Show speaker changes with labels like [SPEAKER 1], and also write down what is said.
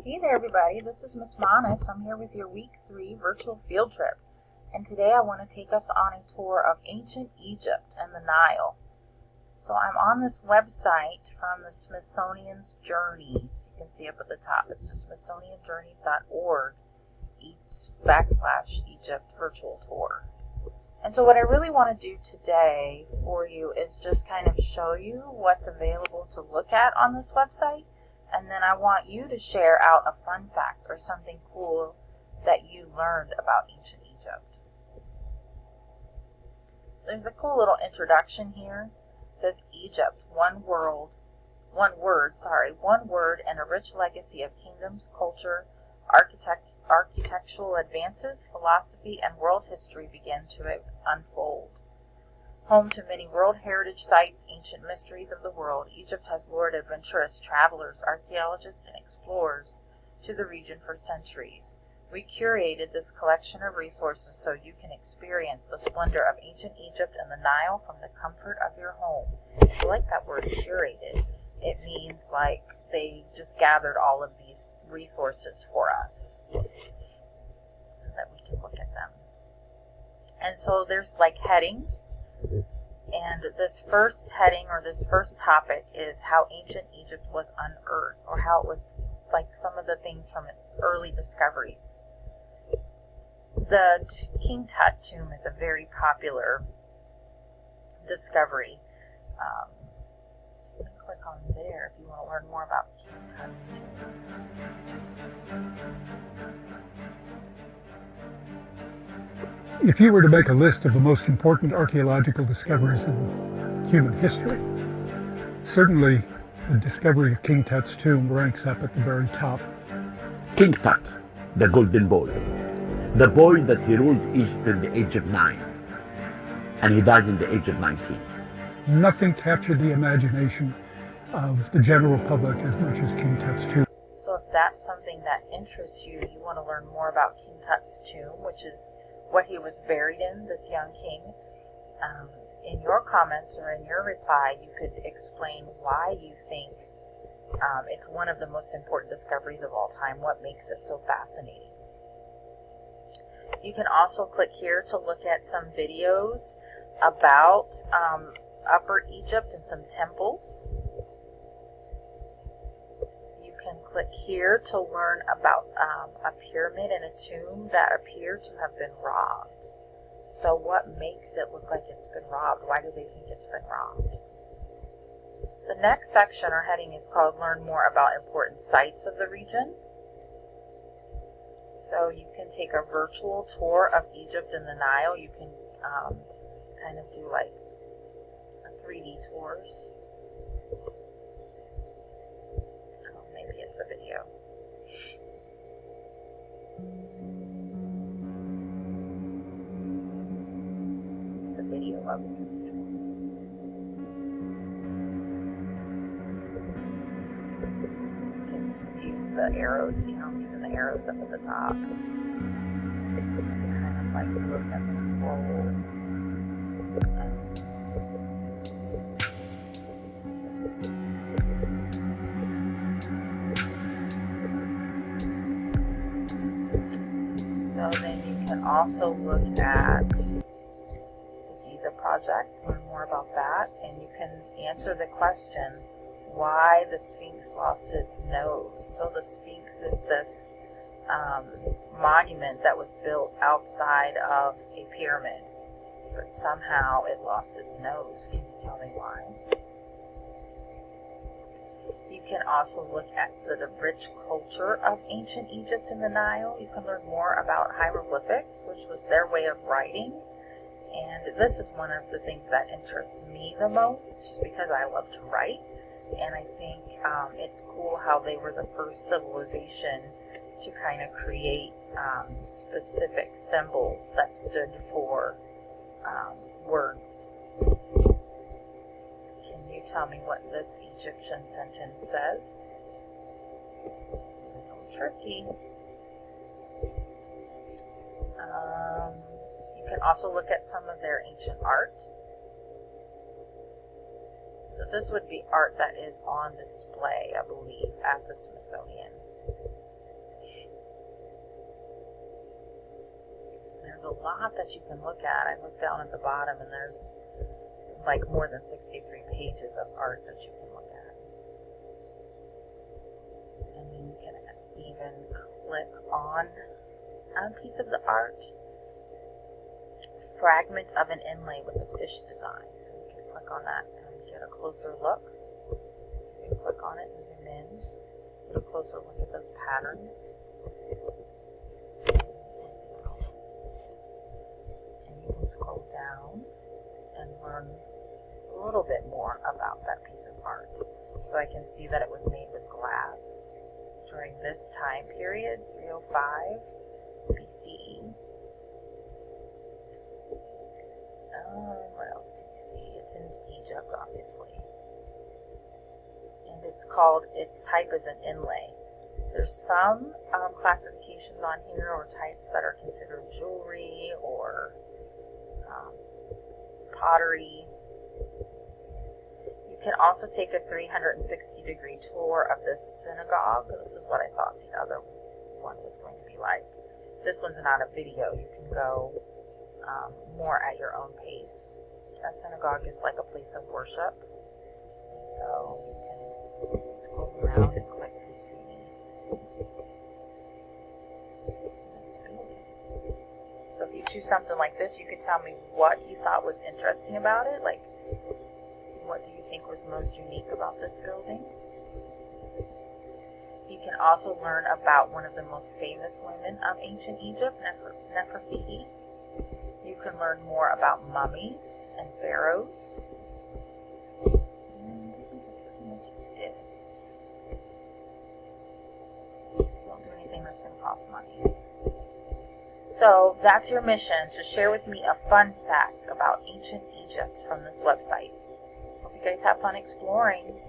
[SPEAKER 1] Hey there everybody, this is Miss Monis. I'm here with your week 3 virtual field trip. And today I want to take us on a tour of ancient Egypt and the Nile. So I'm on this website from the Smithsonian's Journeys. You can see up at the top. It's just smithsonianjourneys.org /Egypt virtual tour. And so what I really want to do today for you is just kind of show you what's available to look at on this website. And then I want you to share out a fun fact or something cool that you learned about ancient Egypt. There's a cool little introduction here. It says Egypt, one word, and a rich legacy of kingdoms, culture, architectural advances, philosophy, and world history begin to unfold. Home to many World Heritage Sites, ancient mysteries of the world, Egypt has lured adventurous travelers, archaeologists, and explorers to the region for centuries. We curated this collection of resources so you can experience the splendor of ancient Egypt and the Nile from the comfort of your home. I like that word, curated. It means like they just gathered all of these resources for us so that we can look at them. And so there's like headings. And this first heading or this first topic is how ancient Egypt was unearthed, or how it was like some of the things from its early discoveries. The King Tut tomb is a very popular discovery. So you can click on there if you want to learn more about King Tut's tomb.
[SPEAKER 2] If you were to make a list of the most important archaeological discoveries in human history, certainly the discovery of King Tut's tomb ranks up at the very top.
[SPEAKER 3] King Tut, the golden boy. The boy that he ruled Egypt in the age of 9. And he died in the age of 19.
[SPEAKER 2] Nothing captured the imagination of the general public as much as King Tut's tomb.
[SPEAKER 1] So if that's something that interests you, you want to learn more about King Tut's tomb, which is what he was buried in, this young king. In your comments or in your reply, you could explain why you think it's one of the most important discoveries of all time, what makes it so fascinating. You can also click here to look at some videos about Upper Egypt and some temples. You can click here to learn about a pyramid and a tomb that appear to have been robbed. So what makes it look like it's been robbed? Why do they think it's been robbed? The next section or heading is called Learn More About Important Sites of the Region. So you can take a virtual tour of Egypt and the Nile. You can kind of do like 3D tours. Maybe it's a video. It's a video of it. You can use the arrows. See how I'm using the arrows up at the top to kind of like look and scroll. So then you can also look at the Giza project, learn more about that, and you can answer the question, why the Sphinx lost its nose. So the Sphinx is this monument that was built outside of a pyramid, but somehow it lost its nose. Can you tell me why? You can also look at the rich culture of ancient Egypt and the Nile. You can learn more about hieroglyphics, which was their way of writing. And this is one of the things that interests me the most, just because I love to write. And I think it's cool how they were the first civilization to kind of create specific symbols that stood for words. Can you tell me what this Egyptian sentence says? It's a little tricky. You can also look at some of their ancient art. So this would be art that is on display, I believe, at the Smithsonian. there's a lot that you can look at. I looked down at the bottom, and there's like more than 63 pages of art that you can look at. And you can even click on a piece of the art. Fragment of an inlay with a fish design. So you can click on that and get a closer look. So you can click on it and zoom in, get a closer look at those patterns. And you can scroll down and learn a little bit more about that piece of art. So I can see that it was made with glass during this time period, 305 BCE. What else can you see? It's in Egypt, obviously. And its type is an inlay. There's some classifications on here, or types that are considered jewelry or pottery. You can also take a 360-degree tour of this synagogue. This is what I thought the other one was going to be like. This one's not a video. You can go more at your own pace. A synagogue is like a place of worship. And so you can scroll around and click to see this building. So if you choose something like this, you could tell me what you thought was interesting about it. Like, what do you think was most unique about this building? You can also learn about one of the most famous women of ancient Egypt, Nefertiti. You can learn more about mummies and pharaohs. And I think that's pretty much it. Don't do anything that's going to cost money. So that's your mission, to share with me a fun fact about ancient Egypt from this website. Hope you guys have fun exploring.